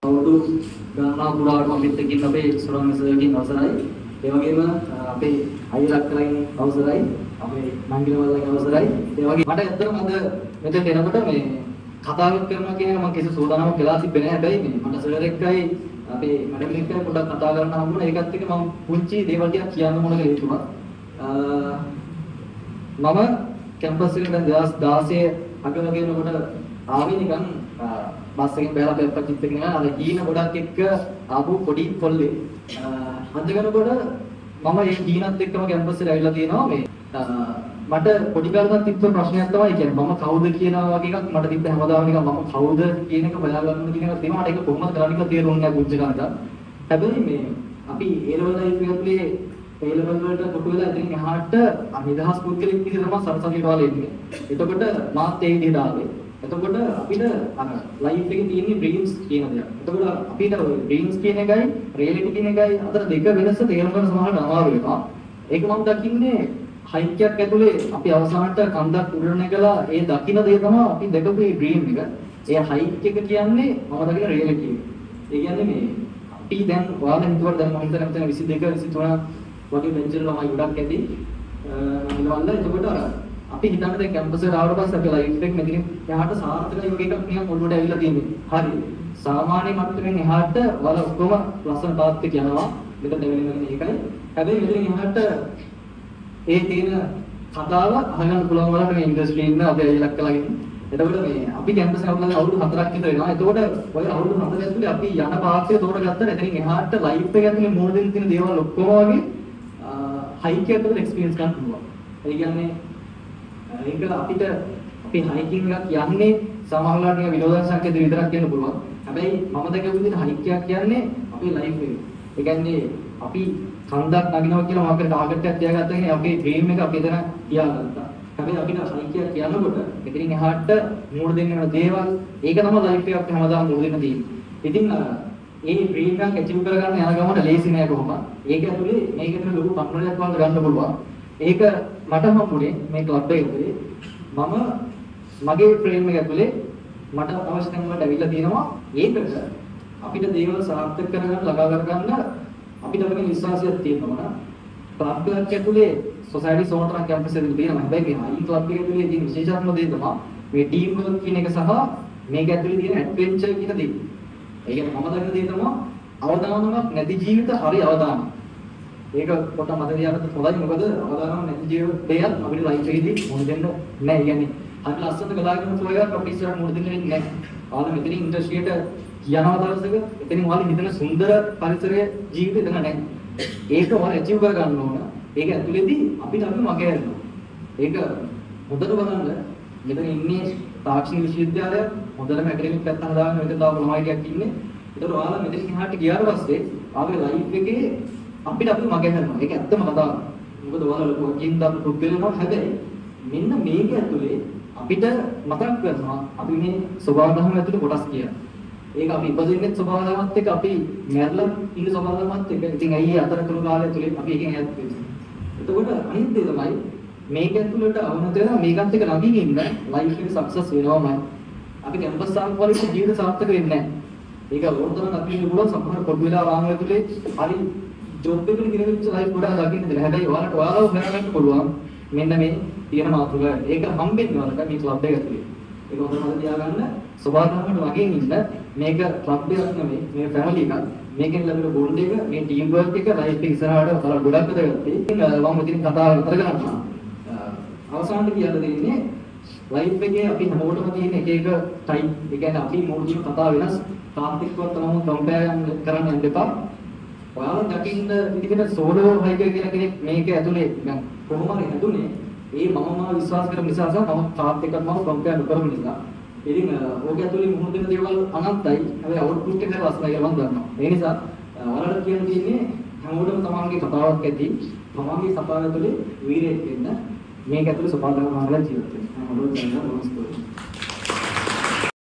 අවුරුදු ගණනාවක් පුරාවටම අපිත් එක්කින් අපේ සුරංග සර්ගෙන් අවසරයි. ඒ වගේම අපේ අයිලක් කරගෙන අවසරයි. අපේ මංගල වලගේ අවසරයි. ඒ වගේ මට ඇත්තටම අද මෙතෙන් එනකොට මේ කතාවක් කරනවා කියන එක මම කිසි සෝදානමක් වෙලා තිබෙන්නේ නැහැ. හැබැයි මේ මට සර් එක්කයි අපේ මඩම් එක්කයි පොඩ්ඩක් කතා කරන්න හම්බුණා. ඒකත් එක්ක මම පුංචි දේවල් ටිකක් කියන්න ඕන කියලා හිතුවා. මම කැම්පස් එකට 2016 අග වගේ වෙනකොට ආවේ නිකන් බස් එකෙන් බැලලා පෙප්පචිත් එකකින් අර හීන ගොඩක් එක්ක ආපු පොඩි පොල්ලේ හඳගෙනකොට මම ඒ හීනත් එක්කම කැම්පස් එකට ඇවිල්ලා තියෙනවා මේ මට පොඩි කාලේ තිබ්බ ප්‍රශ්නයක් තමයි කියන්නේ මම කවුද කියනවා වගේ එකක් මට තිබ්බ හැමදාම නිකන් මම කවුද කියන එක බලා ගන්න කියන එක තියෙනවා. මට ඒක කොහොමද කරන්නේ කියලා තේරුන්නේ නැහැ පුංචි කාලේ. හැබැයි මේ අපි ඒ ලෙවල් ලයිෆ් එකේ ඒ ලෙවල් වලට කොටු වෙලා ඉතින් එහාට නිදහස් පුද්ගලෙක් විදිහට තමයි සරසවිට වාලේ ඉන්නේ. එතකොට මාත් ඒ විදිහට ආවේ. එතකොට අපිට අර ලයිෆ් එකේ තියෙන ඩ්‍රීම්ස් කියන දේ. එතකොට අපිට ඩ්‍රීම්ස් කියන එකයි රියැලිටි කියන එකයි අතර දෙක වෙනස තේරුම් ගන්න සමහරවිට අමාරු වෙනවා. ඒක මම දකින්නේ හයික් එකක් ඇතුලේ අපි අවසානට කන්දක් උඩට නැගලා ඒ දකින්න දේ තමයි අපි දැකපු ඩ්‍රීම් එක. ඒ හයික් එක කියන්නේ මම දකින රියැලිටි එක. ඒ කියන්නේ මේ අපි දැන් ඔයාලා හිතුවට දැන් මම හිතන්නේ 22 23 වගේ වෙන්චර් ළමයි ගොඩක් ඇති. මම එතකොට අර අපි හිතන්නේ දැන් කැම්පස් එකට ආවට පස්සේ අපි ලයිෆ් එක මෙතනින් එහාට සාර්ථකයි වගේ එකක් නිකන් ඔළුවට ඇවිල්ලා තියෙන්නේ. හරි. සාමාන්‍ය මට්ටමින් එහාට වල ඔක්කොම ලස්සන තාත් එක්ක යනවා. මෙතන දෙවෙනිම එකයි. හැබැයි මෙතනින් එහාට ඒ තියෙන කතාව අහගන්න පුළුවන් වලට මේ ඉන්ඩස්ට්‍රි ඉන්න අපි අයිලක් කළාගෙන. එතකොට මේ අපි කැම්පස් එකට අවුරුදු 4ක් විතර වෙනවා. එතකොට ඔය අවුරුදු 4 ඇතුලේ අපි යන පාස්කේ තෝරගත්තා. එතනින් එහාට ලයිෆ් එක ඇතුලේ මෝඩ් දෙන්න තියෙන දේවල් ඔක්කොම වගේ හයික් එකකට එක්ස්පීරියන්ස් ගන්න පුළුවන්. ඒ කියන්නේ ඒක අපිට අපි හයිකින් එකක් යන්නේ සමහරවිට නිකන් විනෝදාංශයක් විතරක් කියන්න පුළුවන්. හැබැයි මම දැකපු විදිහට හයික් එකක් කියන්නේ අපේ ලයිෆ් එක. ඒ කියන්නේ අපි කන්දක් නගිනවා කියලා මොකක්ද ටාගට් එකක් තියාගත්තා කියන්නේ අපේ ඩ්‍රීම් එක අපි එතන තියාගත්තා. හැබැයි අපිට හයික් එකක් කියනකොට එතනින් එහාට මූණ දෙන්න වෙන දේවල් ඒක තමයි ලයිෆ් එක අපිට හැමදාම මූණ දෙන්න තියෙන්නේ. ඉතින් ඒ ඩ්‍රීම් එක ඇචීව් කරගන්න යන ගමන ලේසි නෑ කොහොමද? ඒක ඇතුලේ මේක ඇතුලේ ලොකු කන්ට්‍රෝලයක් වලට ගන්න පුළුවන්. ඒක මට හම්බුනේ මේ ක්ලබ් එකේ මම මගේ ෆ්‍රේම් එක ඇතුලේ මට අවශ්‍ය තැන් වලට ඇවිල්ලා තියෙනවා. ඒකට අපිට දේවල් සාර්ථක කරගන්න ළඟා කරගන්න අපිට අපේ විශ්වාසයක් තියෙනවා. ක්ලබ් එකක් ඇතුලේ සොසයිටි සෝන්ටරන් කැම්පස් එකේ තියෙනවා. හැබැයි මේ හයි ක්ලබ් එකේ තියෙන විශේෂත්ම දේ තමයි මේ ටීම් වර්ක් කියන එක සහ මේක ඇතුලේ තියෙන ඇඩ්වෙන්චර් කියන දේ. ඒ කියන්නේ මම දන්න දේ තමයි අවදානමක් නැති ජීවිත හරි අවදානමක්. ඒක පොඩ්ඩක් මතක තියාගන්න හොඳයි. මොකද අවදානම නැති ජීවිතයක් අපිට ලයිෆ් එකේදී මොන දෙන්න නැහැ. ඒ කියන්නේ අර ලස්සනට ගලාගෙන ෆ්ලෝ එකක් අපිට ඉස්සරහ මොන දෙන්නේ නැහැ. ආවම මෙතනින් ඉන්ඩස්ට්‍රියට යනවා දවසක එතනින් ඔයාලා හිතන සුන්දර පරිසරයේ ජීවිතේ දෙන්න නැහැ. ඒක ඔයාලා ඇචීව් කර ගන්න ඕන. ඒක ඇතුලේදී අපිට අපි මගේ යනවා. ඒක හොඳට බලන්න මෙතන ඉන්නේ තාක්ෂණික විශ්වවිද්‍යාලය හොඳටම ඇකඩමික් පැත්ත හදාගෙන මෙතන තව ළමයි ටිකක් ඉන්නේ. ඒතර ඔයාලා මෙතනින් එහාට ගියාට පස්සේ ආගේ ලයිෆ් එකේ අපිට අපි මගේ යනවා. ඒක ඇත්තම කතාවක්. මොකද ඔයාලා ලොකු අකින්දම් පුද්ගලයන්ව හැබැයි මෙන්න මේක ඇතුලේ අපිට මතක් කරනවා අපි මේ ස්වභාව ධර්ම ඇතුලේ කොටස් කියලා. ඒක අපි ඉපදෙන්නේ ස්වභාව ධර්මත් එක්ක අපි මැරලා ඉන්න ස්වභාව ධර්මත් එක්ක. ඉතින් ඇයි අතර කරන කාලය තුලේ අපි එකෙන් ඈත් වෙන්නේ. එතකොට අනිත් දේ තමයි මේක ඇතුළට අවනත වෙනවා මේකත් එක්ක ළඟින් ඉන්න ලයිෆ් එක සක්සස් වෙනවමයි. අපි කැම්පස් සාර්ථක ජීවිත සාර්ථක වෙන්නේ නැහැ. ඒක ඕනතරම් අපි ඉන්න පුළුවන් සමහර පොඩි වෙලා වාහන ඇතුලේ හරි ජොබ් එකකට ගිරවිච්ච ලයිෆ් ගොඩක් දකින්න දෙනවා. හැබැයි ඔයාලව හොයාගන්න පුළුවන් මෙන්න මේ තියෙන මාතෘකාව. ඒක හම්බෙන්නේ වලට මේ ක්ලබ් එක ඇතුලේ. ඒක හොඳට තියාගන්න සබාධර්මයට වගේ ඉන්න මේක ක්ලබ් එකක් නෙමෙයි මේ ෆැමිලි එකක්. මේකෙන් ලැබෙන බොන්ඩ් එක මේ ටීම් වර්ක් එක ලයිෆ් එක ඉස්සරහට බලලා ගොඩක් වැදගත්. ඉතින් මම ඉතින් කතාව විතර කරනවා. අවසානට කියන්න දෙන්නේ ලයිෆ් එකේ අපි හැමෝටම තියෙන එක එක ටයිප්. ඒ කියන්නේ අපි මොකද කතාව වෙනස්. තාත්විකව තමයි කම්පෙයාර් කරන්න යන්න එපා. ඔයාලා දකින්න විදිහට සෝලෝ හයිකර් කියලා කෙනෙක් මේක ඇතුලේ දැන් කොහොම හරි හැදුනේ ඒ මම විශ්වාස කරන නිසා සහ මම තාත් එක්ක මම කම්පෙයාර් කරපු නිසා. ඉතින් ඕක ඇතුලේ මුහුණ දෙන දේවල් අනන්තයි. හැබැයි අවුට්පුට් එක ලස්සනයි කියලා මම දන්නවා. ඒ නිසා ඔයාලට කියන්න තියෙන්නේ හැමෝටම තමන්ගේ කතාවක් ඇති. තමන්ගේ කතාව ඇතුලේ වීරයෙක් වෙන්න මේක ඇතුලේ සපාදම මාර්ගය ජීවත් වෙන්න. හැමෝටම දැනගන්න ඕනේ.